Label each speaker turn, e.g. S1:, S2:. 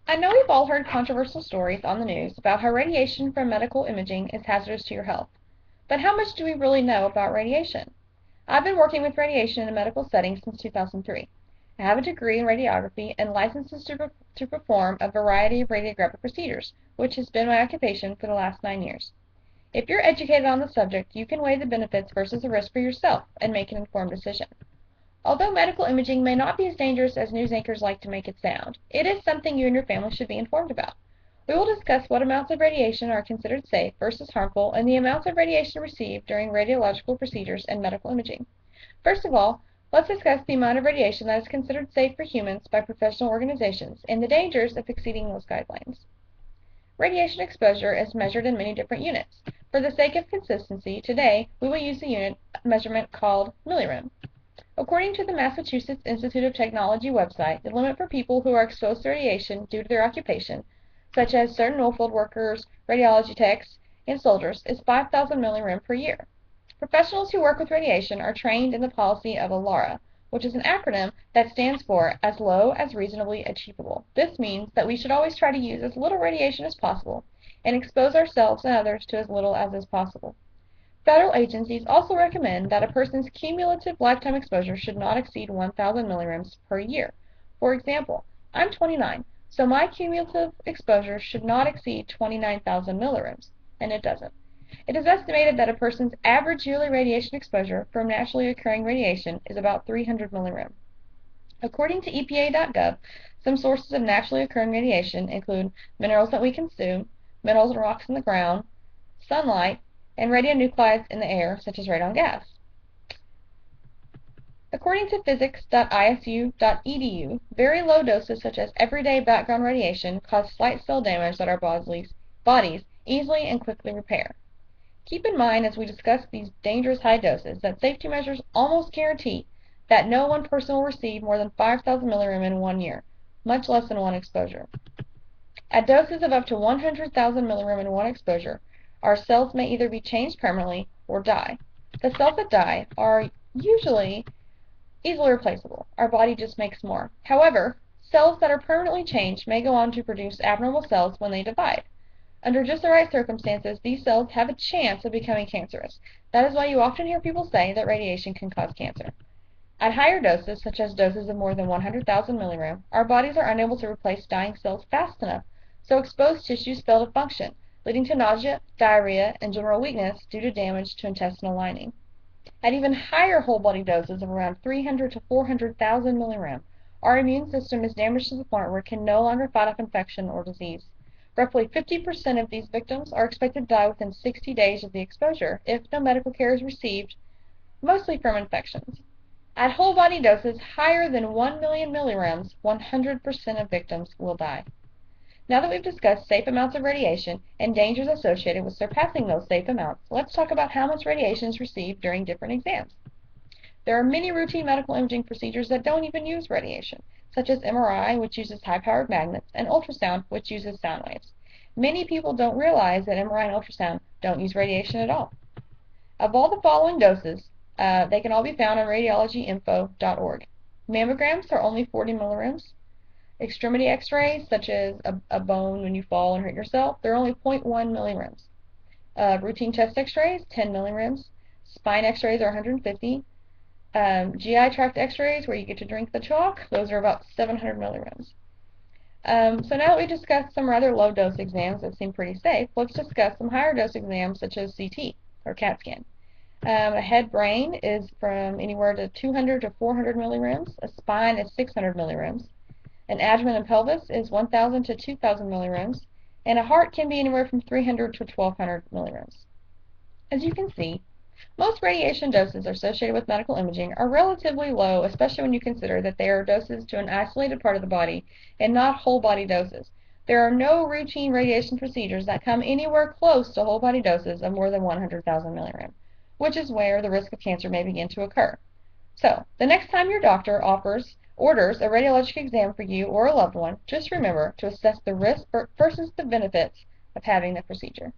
S1: I know we've all heard controversial stories on the news about how radiation from medical imaging is hazardous to your health. But how much do we really know about radiation? I've been working with radiation in a medical setting since 2003. I have a degree in radiography and licenses to perform a variety of radiographic procedures, which has been my occupation for the last 9 years. If you're educated on the subject, you can weigh the benefits versus the risk for yourself and make an informed decision. Although medical imaging may not be as dangerous as news anchors like to make it sound, it is something you and your family should be informed about. We will discuss what amounts of radiation are considered safe versus harmful and the amounts of radiation received during radiological procedures and medical imaging. First of all, let's discuss the amount of radiation that is considered safe for humans by professional organizations and the dangers of exceeding those guidelines. Radiation exposure is measured in many different units. For the sake of consistency, today we will use the unit measurement called millirem. According to the Massachusetts Institute of Technology website, the limit for people who are exposed to radiation due to their occupation, such as certain oilfield workers, radiology techs, and soldiers, is 5,000 millirem per year. Professionals who work with radiation are trained in the policy of ALARA, which is an acronym that stands for As Low as Reasonably Achievable. This means that we should always try to use as little radiation as possible and expose ourselves and others to as little as is possible. Federal agencies also recommend that a person's cumulative lifetime exposure should not exceed 1,000 millirems per year. For example, I'm 29, so my cumulative exposure should not exceed 29,000 millirems, and it doesn't. It is estimated that a person's average yearly radiation exposure from naturally occurring radiation is about 300 millirem. According to EPA.gov, some sources of naturally occurring radiation include minerals that we consume, minerals and rocks in the ground, sunlight, and radionuclides in the air, such as radon gas. According to physics.isu.edu, very low doses such as everyday background radiation cause slight cell damage that our bodies easily and quickly repair. Keep in mind as we discuss these dangerous high doses that safety measures almost guarantee that no one person will receive more than 5,000 millirem in 1 year, much less than one exposure. At doses of up to 100,000 millirem in one exposure, our cells may either be changed permanently or die. The cells that die are usually easily replaceable. Our body just makes more. However, cells that are permanently changed may go on to produce abnormal cells when they divide. Under just the right circumstances, these cells have a chance of becoming cancerous. That is why you often hear people say that radiation can cause cancer. At higher doses, such as doses of more than 100,000 millirem, our bodies are unable to replace dying cells fast enough, so exposed tissues fail to function, leading to nausea, diarrhea, and general weakness due to damage to intestinal lining. At even higher whole-body doses of around 300 to 400,000 millirem, our immune system is damaged to the point where it can no longer fight off infection or disease. Roughly 50% of these victims are expected to die within 60 days of the exposure if no medical care is received, mostly from infections. At whole-body doses higher than 1 million millirems, 100% of victims will die. Now that we've discussed safe amounts of radiation and dangers associated with surpassing those safe amounts, let's talk about how much radiation is received during different exams. There are many routine medical imaging procedures that don't even use radiation, such as MRI, which uses high-powered magnets, and ultrasound, which uses sound waves. Many people don't realize that MRI and ultrasound don't use radiation at all. Of all the following doses, they can all be found on radiologyinfo.org. Mammograms are only 40 millirems. Extremity x-rays, such as a bone when you fall and hurt yourself, they're only 0.1 millirems. Routine chest x-rays, 10 millirems. Spine x-rays are 150. GI tract x-rays, where you get to drink the chalk, those are about 700 millirems. So now that we've discussed some rather low dose exams that seem pretty safe, let's discuss some higher dose exams such as CT, or CAT scan. A head brain is from anywhere to 200 to 400 millirems. A spine is 600 millirems. An abdomen and pelvis is 1,000 to 2,000 millirems, and a heart can be anywhere from 300 to 1,200 millirems. As you can see, most radiation doses associated with medical imaging are relatively low, especially when you consider that they are doses to an isolated part of the body and not whole body doses. There are no routine radiation procedures that come anywhere close to whole body doses of more than 100,000 millirem, which is where the risk of cancer may begin to occur. So, the next time your doctor orders a radiologic exam for you or a loved one, just remember to assess the risk versus the benefits of having the procedure.